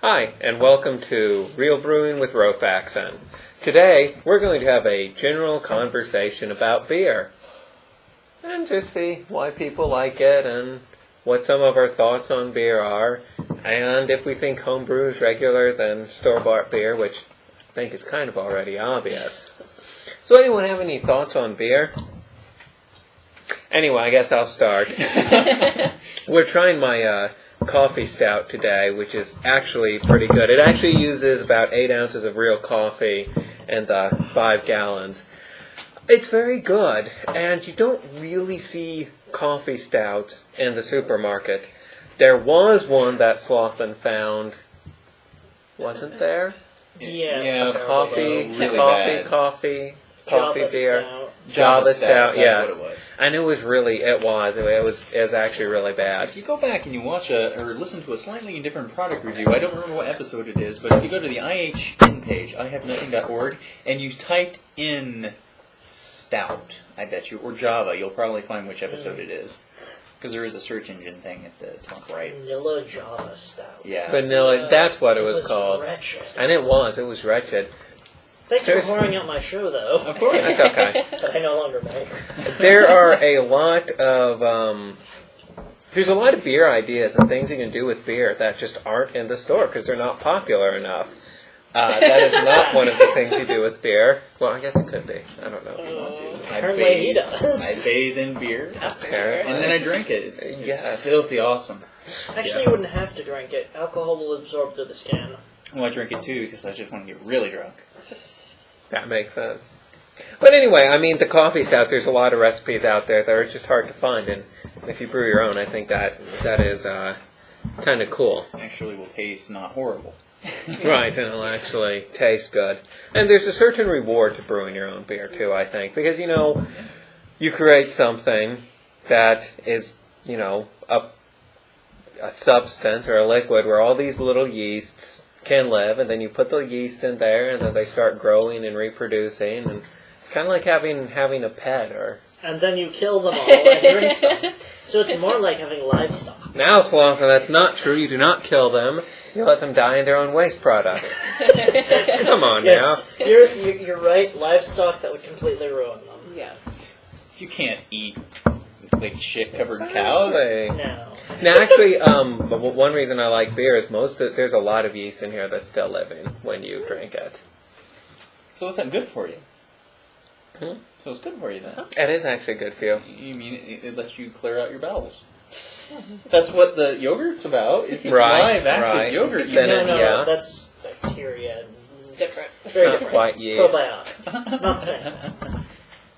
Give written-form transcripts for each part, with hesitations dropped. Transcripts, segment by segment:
Hi, and welcome to Real Brewing with Rofaxen. Today, we're going to have a general conversation about beer. And just see why people like it, and what some of our thoughts on beer are. And if we think homebrew is regular than store-bought beer, which I think is kind of already obvious. So anyone have any thoughts on beer? Anyway, I guess I'll start. We're trying my coffee stout today, which is actually pretty good. It actually uses about 8 ounces of real coffee and 5 gallons. It's very good, and you don't really see coffee stouts in the supermarket. There was one that Slothen found, wasn't there? Yeah, Coffee beer. Stout. Java Stout, yes. That's what it was. And it was actually really bad. If you go back and you watch or listen to a slightly different product review, I don't remember what episode it is, but if you go to the IHN page, ihavenothing.org, and you typed in stout, I bet you, or Java, you'll probably find which episode it is. Because there is a search engine thing at the top right. Vanilla Java Stout. Yeah. Vanilla, that's what it was called. Wretched. And it was wretched. Thanks for whoring out my show, though. Of course. That's okay. That I no longer make. There are a lot of, there's a lot of beer ideas and things you can do with beer that just aren't in the store because they're not popular enough. That is not one of the things you do with beer. Well, I guess it could be. I don't know if you want to. Apparently he does. I bathe in beer, Apparently. and then I drink it. It's filthy awesome. Actually, you wouldn't have to drink it. Alcohol will absorb through the skin. Well, I drink it too because I just want to get really drunk. That makes sense. But anyway, I mean, the coffee stout, there's a lot of recipes out there that are just hard to find. And if you brew your own, I think that is kind of cool. Actually will taste not horrible. Right, and it'll actually taste good. And there's a certain reward to brewing your own beer, too, I think. Because, you create something that is, a substance or a liquid where all these little yeasts can live, and then you put the yeast in there, and then they start growing and reproducing, and it's kind of like having a pet, or... And then you kill them all and drink them. So it's more like having livestock. Now, Slothen, that's not true. You do not kill them. You let them die in their own waste product. Come on Yes, now. you're right. Livestock that would completely ruin them. Yeah. You can't eat like shit-covered cows. No. Now, actually, one reason I like beer is there's a lot of yeast in here that's still living when you drink it. So it's not good for you. Hmm? So it's good for you then. It is actually good for you. You mean it lets you clear out your bowels? That's what the yogurt's about. It's Right, live, active right. yogurt. Then No, that's bacteria. It's different. Very Not different. quite It's yeast. probiotic. Not saying that.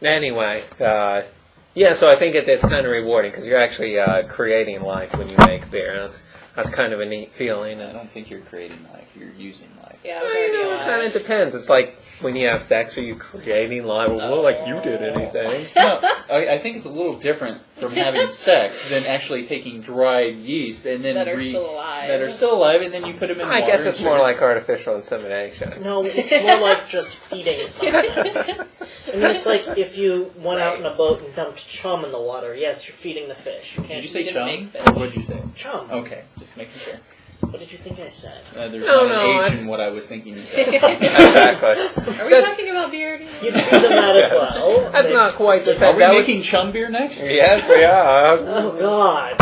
Anyway, so I think it's kind of rewarding because you're actually creating life when you make beer. That's kind of a neat feeling. I don't think you're creating life. You're using life. Yeah, It kind of depends. It's like when you have sex, are you creating life? Well, like you did anything. No, I think it's a little different from having sex than actually taking dried yeast and then that are still alive. That are still alive, and then you put them in I water. guess it's more like artificial insemination. No, it's more like just feeding something. I mean, it's like if you went out in a boat and dumped chum in the water. Yes, you're feeding the fish. You Did can't you say didn't chum? make fish. Or what did you say? chum. Okay, just making sure. What did you think I said? There's No, not no, an H that's- in what I was thinking you said. Exactly. Are we talking about beer? You feed them that as well. That's not quite the Are same. we That would- making chum beer next? Yes, we are. Oh God.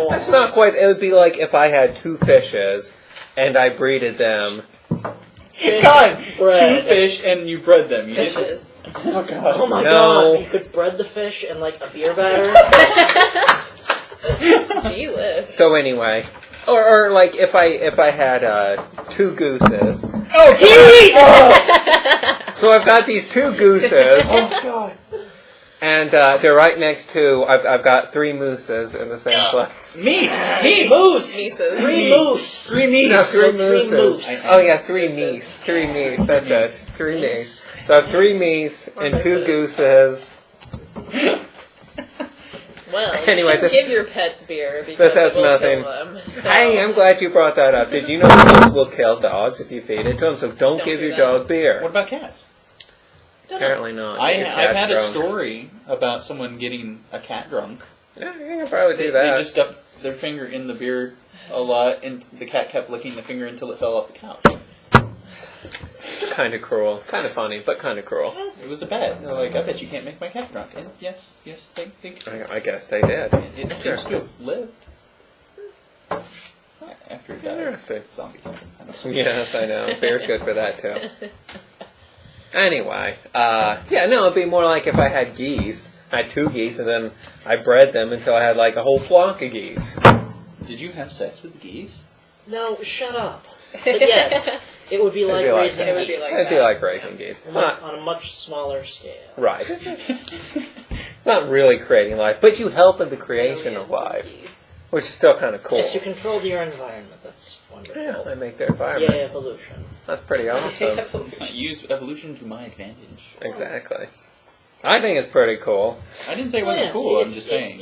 That's not quite. It would be like if I had 2 fishes and I breeded them. God, Bread. 2 fish and you bred them. You didn't. Fishes. Oh God. Oh my No. God! You could bread the fish in like a beer batter. Gee whiz. So anyway, or like if I had 2 gooses. Oh, Jeez! So I've got these 2 gooses, Oh God. and they're right next to. I've got 3 mooses in the same place. Meese. Moose. Mises. Three moose. 3 meese. No, 3 So 3 mooses. moose. Oh yeah, 3 meese. 3 meese. That's it. 3 meese. So I have 3 meese and 2 gooses. Well, Anyway, you this- should give your pets beer because has it will nothing- kill them. So, Hey, I'm glad you brought that up. Did you know dogs will kill dogs if you feed it to them? So don't Don't give do your that. dog beer. What about cats? don't know. Apparently not. I've Your cat's had a drunk. story about someone getting a cat drunk. Yeah, you can probably do They that. just stuck their finger in the beer a lot, and the cat kept licking the finger until it fell off the couch. Kind of cruel. Kind of funny, but kind of cruel. It was a bet. They're like, I bet you can't make my cat drunk. And yes, they I guess they did. it seems to have lived. After it died. Interesting. Zombie. I don't know. Yes, I know. Beer's good for that, too. Anyway, yeah, no, it'd be more like if I had geese. I had 2 geese, and then I bred them until I had like a whole flock of geese. Did you have sex with geese? No, shut up. But yes, it would be like be like raising that. It would be geese. like It'd be that. like raising geese. On a much smaller scale. Right. It's not really creating life, but you help in the creation of life, which is still kind of cool. Yes, you control your environment. That's wonderful. Yeah, I make their environment. Yay, evolution. That's pretty awesome. I use evolution to my advantage. Exactly. I think it's pretty cool. I didn't say it Well, wasn't yes, cool, I'm it's- just saying.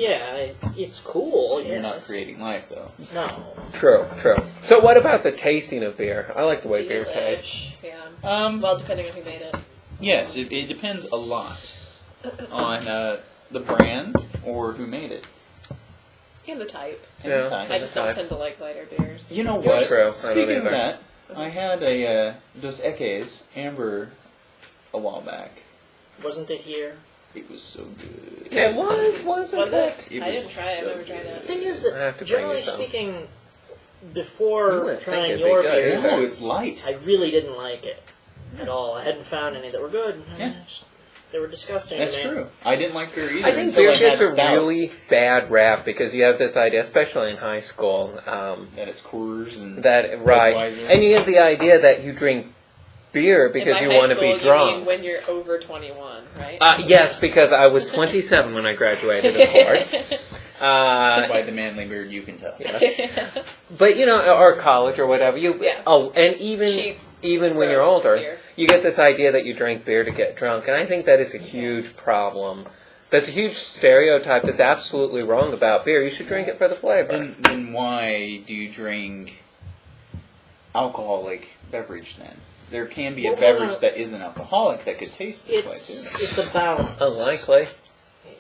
It's cool, You're not yes. creating life, though. No. True. So what about the tasting of beer? I like the way beer tastes. Delish. Yeah. Well, Depending on who made it. yes, it depends a lot on the brand or who made it. And the type. And Yeah. the time. I just don't type. tend to like lighter beers. You know what? True. I don't Speaking of either. that, I had a Dos Equis Amber a while back. Wasn't it here? It was so good. It wasn't Was it? It I was didn't try it. I've so never tried good. The it. thing is I have that, to bring generally you some. speaking, You before wouldn't think trying it'd be your good, beers, Oh, it's light. I really didn't like it at all. I hadn't found any that were good. Yeah. They were disgusting That's to me. true. I didn't like beer either I think until beer I had gets a stout. really bad rap because you have this idea, especially in high school, That it's Coors and that right, Budweiser. and you have the idea that you drink beer because In you my want to high be school, you mean drunk. when you're over 21, right? Yes, because I was 27 when I graduated, of course. by the manly beard, you can tell. Yes. But or college or whatever. Yeah. Oh, and even Cheap, when you're gross older, beer. you get this idea that you drink beer to get drunk, and I think that is a huge problem. That's a huge stereotype that's absolutely wrong about beer. You should drink it for the flavor. Then why do you drink alcoholic beverage then? There can be a Well, beverage that isn't alcoholic that could taste this way too. It's a balance. Unlikely.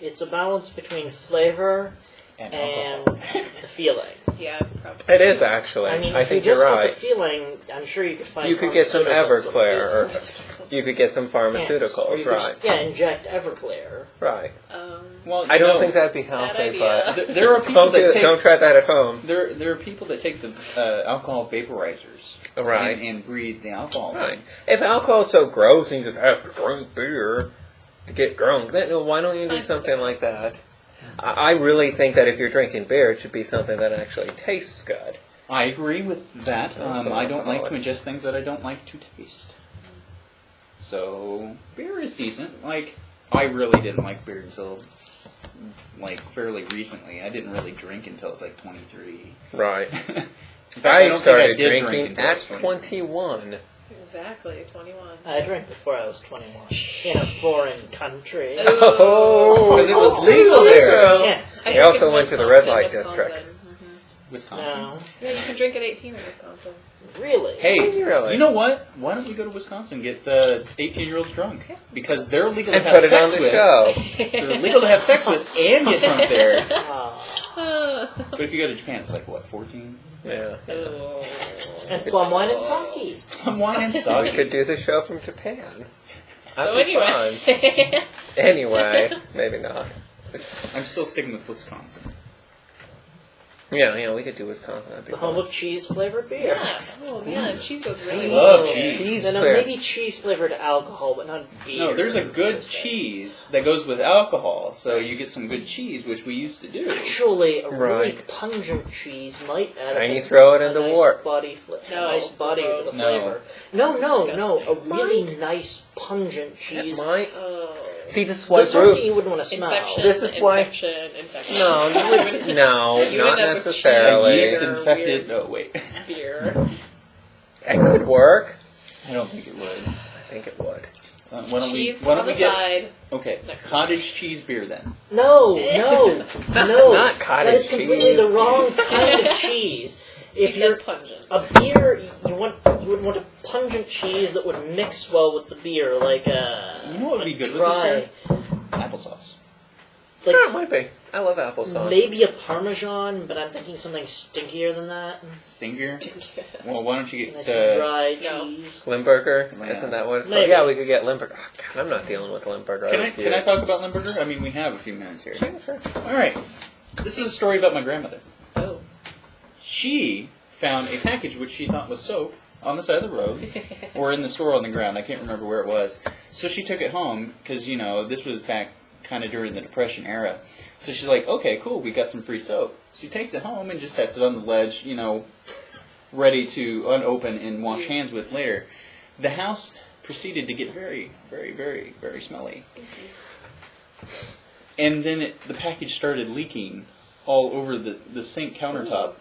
It's a balance between flavor And and alcohol. the feeling. Yeah, probably. It is actually. I mean, I if you think you're just want right. the feeling, I'm sure you could find. You could get some pharmaceuticals that would Everclear, or do you could get some Yes, or pharmaceuticals, you could right? just, inject Everclear. Right. Well, I don't no, think that'd be Bad healthy, idea. but there are people don't that take don't try that at home. there are people that take the alcohol vaporizers Right. and breathe the alcohol. Right. If alcohol is so gross and you just have to drink beer to get drunk, then why don't you do something like that? I really think that if you're drinking beer, it should be something that actually tastes good. I agree with that. Also I don't like to alcoholic. ingest things that I don't like to taste. So beer is decent. Like I really didn't like beer until fairly recently. I didn't really drink until I was 23. Right. In fact, I don't started think I did drink drinking until I was at 21. Exactly, 21. I drank before I was 21 in a foreign country. Oh, Because it was legal there. Yes. I He think also in went to the Wisconsin- red light Wisconsin. district. Wisconsin. No. Yeah, you can drink at 18 in Wisconsin. Really? Hey, Really? you know what? Why don't we go to Wisconsin and get the 18-year-olds drunk? Because they're legal to And have put it on sex the with. show. They're legal to have sex with and get drunk there. Ah. But if you go to Japan, it's 14? Yeah. Oh. And plum wine and sake. Some wine and We sake. could do the show from Japan. So That'd be fun. anyway. Anyway, maybe not. I'm still sticking with Wisconsin. Yeah, we could do Wisconsin. That'd be The fun. home of cheese-flavored beer. Yeah. Oh, man, cheese goes I really love well. cheese. Cheese No, fair. maybe cheese-flavored alcohol, but not beer. No, there's a good cheese that goes with alcohol, so you get some good cheese, which we used to do. Actually, a really Right. pungent cheese might add And a you throw it in a the nice wort. body No, nice body to the no. flavor. No, a really nice pungent It cheese. might. Oh. See, this is The what sort brew. you wouldn't want to smell. Infection. This is why- Infection. No, no, You not end up with A necessarily. yeast Weird. infected. Oh wait, beer. It could work. I don't think it would. I think it would. Why don't Cheese Why on don't we the get? side. Okay, Next cottage cheese beer then. No. Not cottage That is completely cheese. the wrong kind of cheese. If You you're said pungent. a beer, you would want a pungent cheese that would mix well with the beer, like a. You know what would be good with this dry, beer? Applesauce. Like, Yeah, it might be. I love applesauce. Maybe a Parmesan, but I'm thinking something stinkier than that. Stinkier? Well, why don't you Nice get dry No. cheese. Limburger? Yeah. Isn't that what it's called? Maybe. Yeah, we could get Limburger. Oh, God, I'm not dealing with Limburger. Can I talk about Limburger? I mean, we have a few minutes here. Sure, sure. All right. This is a story about my grandmother. Oh. She found a package which she thought was soap on the side of the road, or in the store on the ground. I can't remember where it was. So she took it home, because, you know, this was back kind of during the Depression era. So she's like, okay, cool, we got some free soap. She takes it home and just sets it on the ledge, you know, ready to unopen and wash hands with later. The house proceeded to get very, very, very, very smelly. And then the package started leaking all over the sink countertop.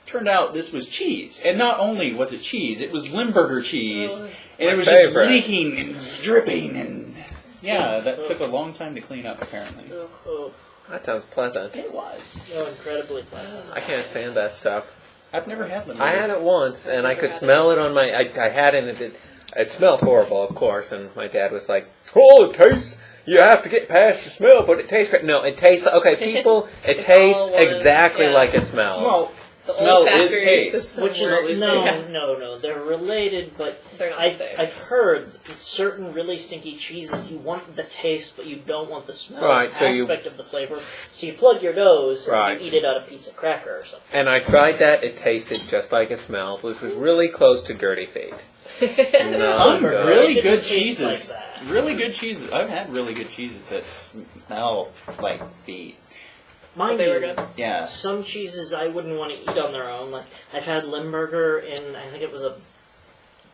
Turned out this was cheese. And not only was it cheese, it was Limburger cheese. And it was just leaking and dripping. And yeah, that took a long time to clean up, apparently. Oh, That sounds pleasant. It was. oh, incredibly pleasant. I can't stand that stuff. I've never had Limburger. I had it once, and I could smell it on my... I had it, and it smelled horrible, of course, and my dad was like, oh, it tastes... You have to get past the smell, but it tastes great. No, it tastes... Okay, people, it tastes all one- exactly yeah. like it smells. Well, The smell is olfactory taste. system Which works. is no. They're related, but They're not the I've same. heard that certain really stinky cheeses you want the taste, but you don't want the smell Right, so you- aspect of the flavor. So you plug your nose Right. and you eat it out of a piece of cracker or something. And I tried that. It tasted just like it smelled, which was really close to dirty feet. No, Some good. really It good didn't taste cheeses. like that. Really good cheeses. I've had really good cheeses that smell like feet. Mind They you, were good. Yeah. some cheeses I wouldn't want to eat on their own. Like I've had Limburger in, I think it was a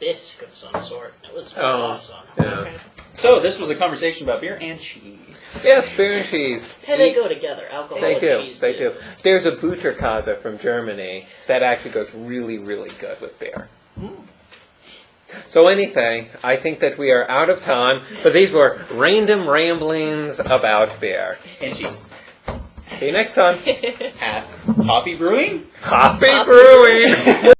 bisque of some sort. It was awesome. Yeah. Okay. So this was a conversation about beer and cheese. Yes, beer and cheese. Hey, they go together. Alcohol They and do. cheese. They do. There's a Butterkäse from Germany that actually goes really, really good with beer. So anything, I think that we are out of time, but these were random ramblings about beer. And cheese. See you next time. At Hoppy Brewing. Hoppy Brewing!